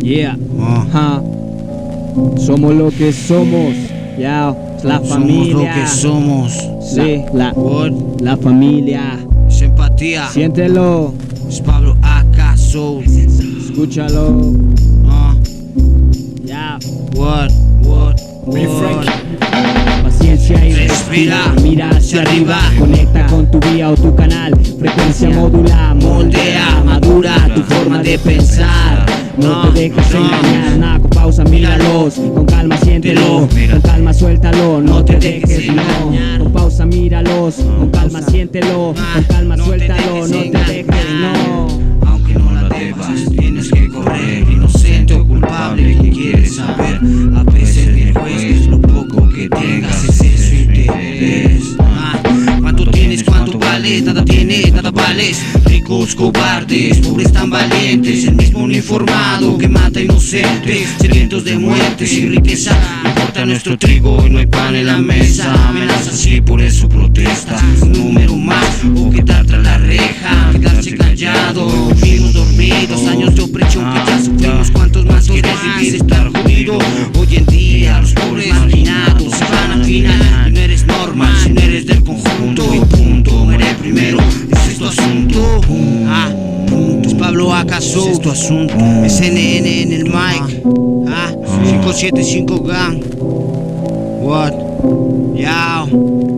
Yeah. Somos lo que somos. Ya, la familia. Somos lo que somos. Sí, la familia. Es empatía. Siéntelo, Es Pablo AK Soul. escúchalo. Ya. What? Paciencia y Respira, mira hacia arriba. Conecta con tu vía o tu canal. Frecuencia modula, moldea, madura tu forma de pensar. No te dejes engañar, nada, con pausa míralos. Con calma siéntelo, con calma suéltalo. No te dejes, no. Con pausa míralos, con calma siéntelo. Con calma suéltalo, no te dejes, no. Aunque no la debas, tienes que correr. Inocente o culpable, ¿qué quieres saber? A veces el juez es lo poco que tengas, es eso interés. ¿Cuánto tienes? ¿Cuánto vales? Nada tienes, nada vales. Ricos cobardes, pobres tan valientes. El mismo uniformado que mata inocentes. Sedientos de muertes y riqueza. No importa nuestro trigo y no hay pan en la mesa. Amenazas y por eso protesta. Un número más o quedar tras la reja. Quedarse callado, vivimos dormidos. Años de opresión que ya sufrimos. ¿Cuántos más quieres vivir estar jodido? Hoy en día los pobres marginados se van a final. Y no eres normal si no eres del conjunto. Y punto, eres primero, ese es tu asunto. Es Pablo AK Soul, es tu asunto. Es NN en el mic. 575 Gang. What? Yao.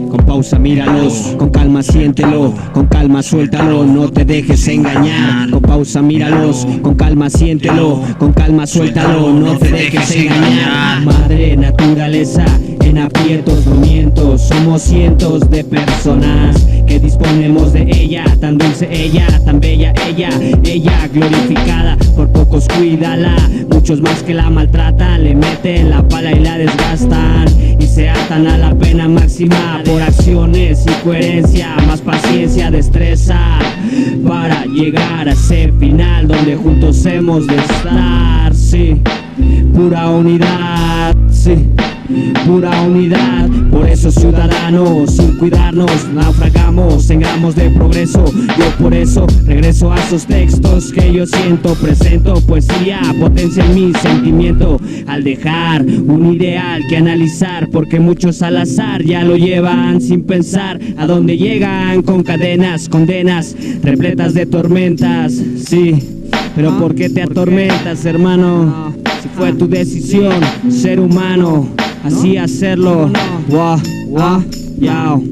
Con pausa míralos, con calma siéntelo, con calma suéltalo, no te dejes engañar. Con pausa míralos, con calma siéntelo, con calma suéltalo, no te dejes engañar. Madre naturaleza, en aprietos no miento, somos cientos de personas que disponemos de ella, tan dulce ella, tan bella ella glorificada, por pocos cuídala, muchos más que la maltratan, le meten la pala y la desgastan y se atan a la pena máxima por acciones y coherencia, más paciencia, destreza para llegar a ese final donde juntos hemos de estar, sí, pura unidad, sí. Pura unidad, por eso ciudadanos, sin cuidarnos, naufragamos en gramos de progreso. Yo por eso regreso a esos textos que yo siento, presento poesía, potencia en mi sentimiento, al dejar un ideal que analizar, porque muchos al azar ya lo llevan sin pensar, a donde llegan con cadenas, condenas, repletas de tormentas, sí. Pero ¿por qué te atormentas, hermano? Si fue tu decisión, ser humano, así hacerlo. Yao.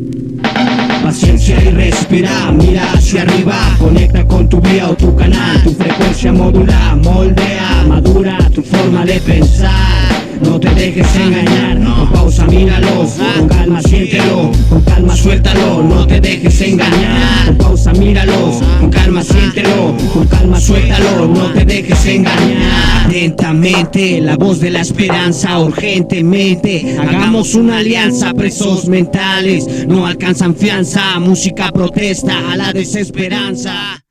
Paciencia y respira, mira hacia arriba. Conecta con tu vía o tu canal. Tu frecuencia modula, moldea, madura tu forma de pensar. No te dejes engañar, con pausa míralos, con calma siéntelo, con calma suéltalo, no te dejes engañar. Con pausa míralos, con calma siéntelo, con calma suéltalo, no te dejes engañar. Atentamente, la voz de la esperanza, urgentemente, hagamos una alianza, presos mentales, no alcanzan fianza, música protesta a la desesperanza.